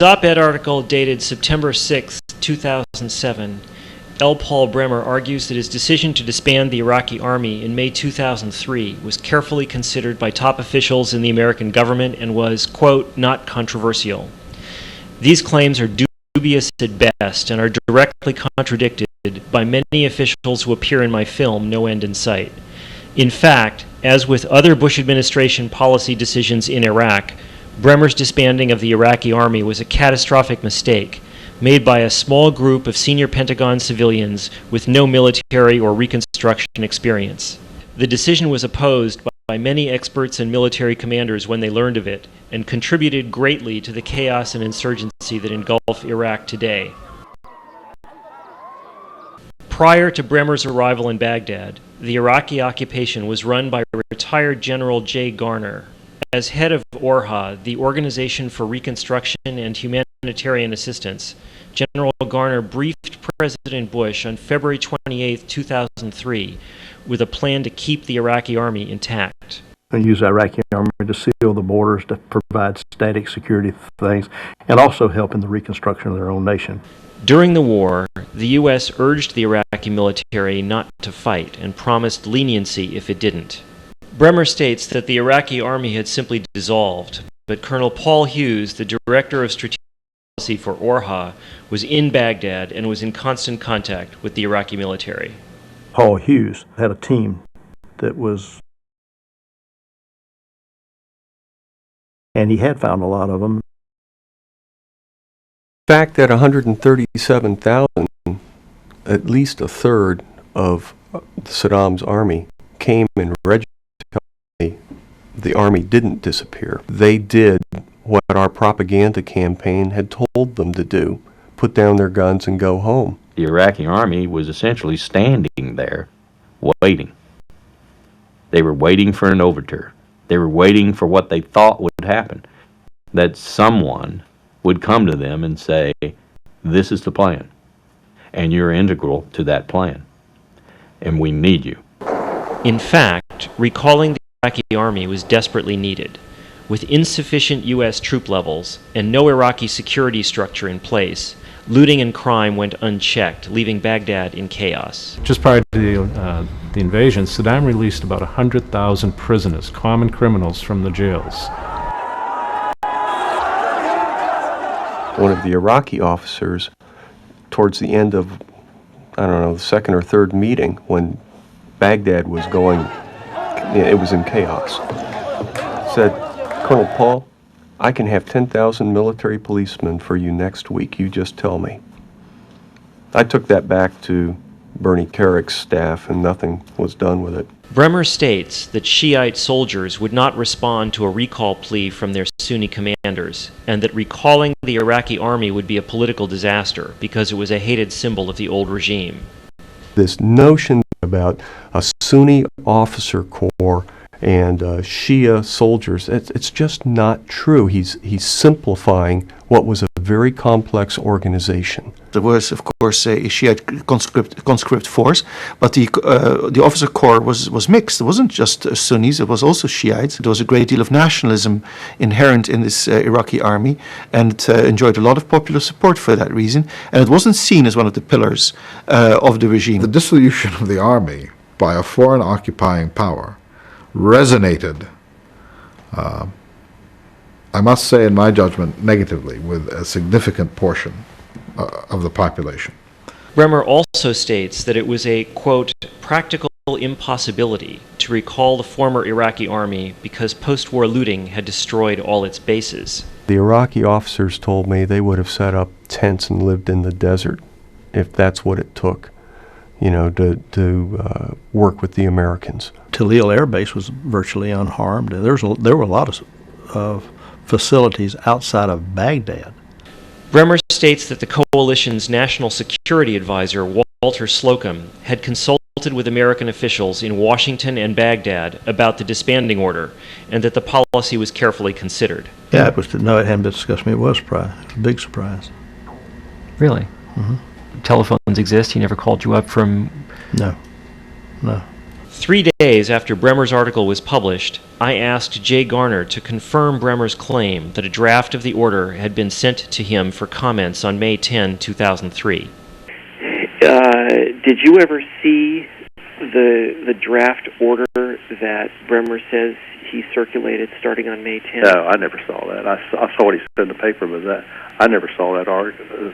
op-ed article dated September 6, 2007, L. Paul Bremer argues that his decision to disband the Iraqi army in May 2003 was carefully considered by top officials in the American government and was, quote, not controversial. These claims are dubious at best and are directly contradicted by many officials who appear in my film, No End in Sight. In fact, as with other Bush administration policy decisions in Iraq, Bremer's disbanding of the Iraqi army was a catastrophic mistake made by a small group of senior Pentagon civilians with no military or reconstruction experience. The decision was opposed by many experts and military commanders when they learned of it, and contributed greatly to the chaos and insurgency that engulf Iraq today. Prior to Bremer's arrival in Baghdad, the Iraqi occupation was run by retired General J. Garner. As head of ORHA, the Organization for Reconstruction and Humanitarian Assistance, General Garner briefed President Bush on February 28, 2003, with a plan to keep the Iraqi army intact. They use the Iraqi army to seal the borders, to provide static security things, and also help in the reconstruction of their own nation. During the war, the U.S. urged the Iraqi military not to fight and promised leniency if it didn't. Bremer states that the Iraqi army had simply dissolved, but Colonel Paul Hughes, the director of strategic policy for ORHA, was in Baghdad and was in constant contact with the Iraqi military. Paul Hughes had a team that was, and he had found a lot of them. The fact that 137,000, at least a third of Saddam's army, came and registered, the army didn't disappear. They did what our propaganda campaign had told them to do, put down their guns and go home. The Iraqi army was essentially standing there, waiting. They were waiting for an overture. They were waiting for what they thought would happen, that someone would come to them and say, this is the plan, and you're integral to that plan, and we need you. In fact, recalling the Iraqi army was desperately needed. With insufficient U.S. troop levels and no Iraqi security structure in place, looting and crime went unchecked, leaving Baghdad in chaos. Just prior to the invasion, Saddam released about 100,000 prisoners, common criminals, from the jails. One of the Iraqi officers, towards the end of, I don't know, the second or third meeting, when Baghdad was going, it was in chaos, said, Colonel Paul, I can have 10,000 military policemen for you next week. You just tell me. I took that back to Bernie Kerrick's staff, and nothing was done with it. Bremer states that Shiite soldiers would not respond to a recall plea from their Sunni commanders, and that recalling the Iraqi army would be a political disaster because it was a hated symbol of the old regime. This notion about a Sunni officer corps and Shia soldiers, it's just not true. He's simplifying what was a very complex organization. There was, of course, a Shiite conscript force, but the officer corps was mixed. It wasn't just Sunnis, it was also Shiites. There was a great deal of nationalism inherent in this Iraqi army, and it enjoyed a lot of popular support for that reason, and it wasn't seen as one of the pillars of the regime. The dissolution of the army by a foreign occupying power resonated, I must say in my judgment, negatively with a significant portion of the population. Bremer also states that it was a, quote, practical impossibility to recall the former Iraqi army because post-war looting had destroyed all its bases. The Iraqi officers told me they would have set up tents and lived in the desert if that's what it took, you know, to work with the Americans. Talil Air Base was virtually unharmed. There were a lot of facilities outside of Baghdad. Bremer states that the coalition's national security advisor, Walter Slocum, had consulted with American officials in Washington and Baghdad about the disbanding order, and that the policy was carefully considered. Yeah, it hadn't been discussed with me. It was a surprise. It was a big surprise. Really? Mm-hmm. Telephones exist? He never called you up from... No. 3 days after Bremer's article was published, I asked Jay Garner to confirm Bremer's claim that a draft of the order had been sent to him for comments on May 10, 2003. Did you ever see the draft order that Bremer says he circulated starting on May 10th? No, I never saw that. I saw what he said in the paper, but I never saw that article,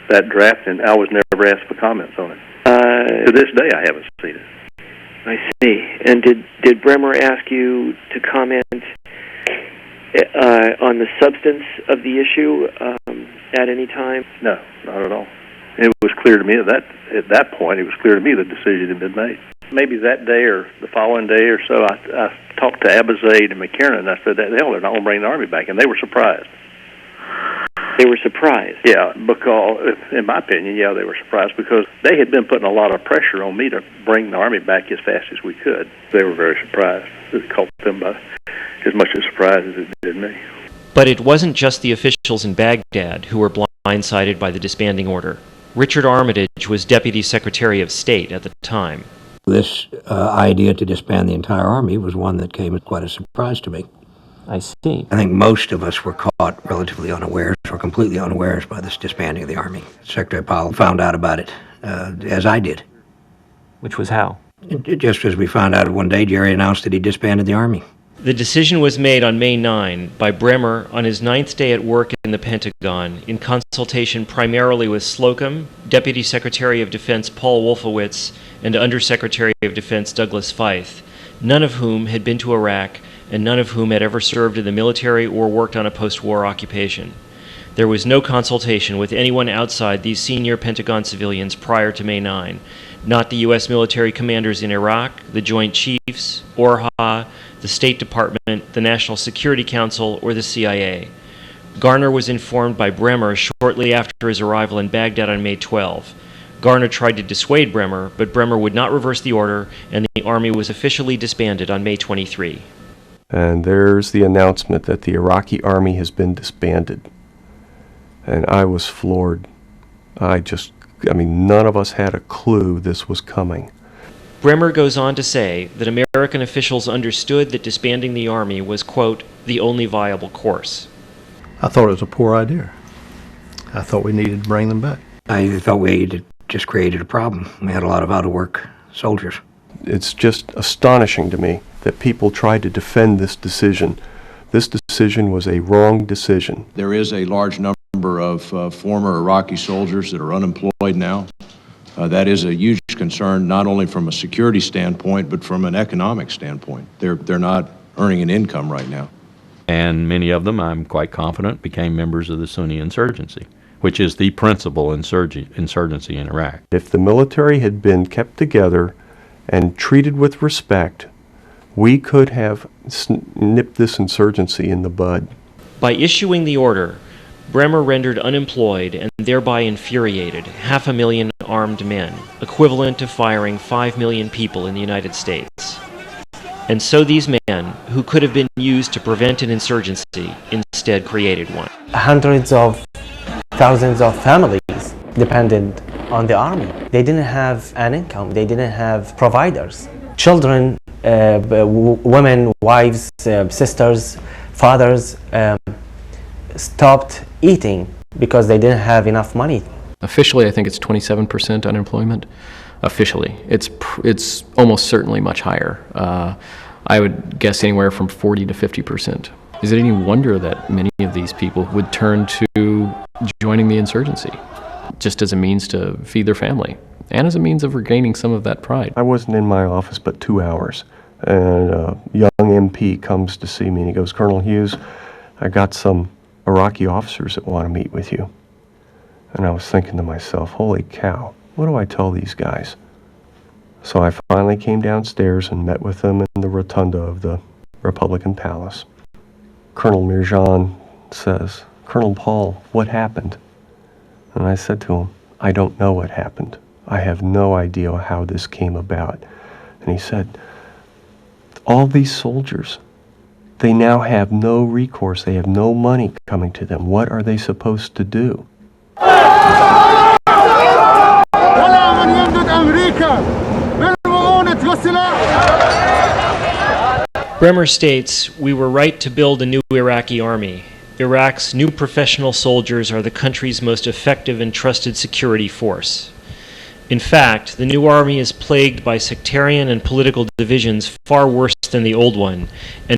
that draft, and I was never asked for comments on it. To this day, I haven't seen it. I see. And did Bremer ask you to comment on the substance of the issue at any time? No, not at all. It was clear to me at that point. It was clear to me the decision had been made. Maybe that day or the following day or so, I talked to Abizaid and McKiernan, and I said, hell, they're not going to bring the Army back, and they were surprised. They were surprised? Yeah, because, in my opinion, they were surprised because they had been putting a lot of pressure on me to bring the Army back as fast as we could. They were very surprised. It caught them by as much a surprise as it did me. But it wasn't just the officials in Baghdad who were blindsided by the disbanding order. Richard Armitage was Deputy Secretary of State at the time. This idea to disband the entire Army was one that came as quite a surprise to me. I see. I think most of us were caught relatively unawares or completely unawares by this disbanding of the Army. Secretary Powell found out about it, as I did. Which was how? Just as we found out one day, Jerry announced that he disbanded the Army. The decision was made on May 9 by Bremer on his 9th day at work in the Pentagon in consultation primarily with Slocum, Deputy Secretary of Defense Paul Wolfowitz, and Undersecretary of Defense Douglas Feith, none of whom had been to Iraq and none of whom had ever served in the military or worked on a post-war occupation. There was no consultation with anyone outside these senior Pentagon civilians prior to May 9, not the U.S. military commanders in Iraq, the Joint Chiefs, ORHA, the State Department, the National Security Council, or the CIA. Garner was informed by Bremer shortly after his arrival in Baghdad on May 12. Garner tried to dissuade Bremer, but Bremer would not reverse the order, and the Army was officially disbanded on May 23. And there's the announcement that the Iraqi Army has been disbanded. And I was floored. None of us had a clue this was coming. Bremer goes on to say that American officials understood that disbanding the Army was, quote, the only viable course. I thought it was a poor idea. I thought we needed to bring them back. I thought we had just created a problem. We had a lot of out-of-work soldiers. It's just astonishing to me that people tried to defend this decision. This decision was a wrong decision. There is a large number of former Iraqi soldiers that are unemployed now. That is a huge concern, not only from a security standpoint, but from an economic standpoint. They're not earning an income right now. And many of them, I'm quite confident, became members of the Sunni insurgency, which is the principal insurgency in Iraq. If the military had been kept together and treated with respect, we could have nipped this insurgency in the bud. By issuing the order, Bremer rendered unemployed and thereby infuriated 500,000 armed men, equivalent to firing 5 million people in the United States. And so these men, who could have been used to prevent an insurgency, instead created one. Hundreds of thousands of families depended on the army. They didn't have an income, they didn't have providers. Children, women, wives, sisters, fathers stopped eating because they didn't have enough money. Officially, I think it's 27% unemployment. Officially, it's almost certainly much higher. I would guess anywhere from 40 to 50%. Is it any wonder that many of these people would turn to joining the insurgency, just as a means to feed their family, and as a means of regaining some of that pride? I wasn't in my office but 2 hours, and a young MP comes to see me, and he goes, "Colonel Hughes, I got some Iraqi officers that want to meet with you." And I was thinking to myself, holy cow, what do I tell these guys? So I finally came downstairs and met with them in the rotunda of the Republican Palace. Colonel Mirjan says, "Colonel Paul, what happened?" And I said to him, "I don't know what happened. I have no idea how this came about." And he said, "All these soldiers, they now have no recourse. They have no money coming to them. What are they supposed to do?" Bremer states, "We were right to build a new Iraqi army. Iraq's new professional soldiers are the country's most effective and trusted security force. In fact, the new army is plagued by sectarian and political divisions far worse than the old one, and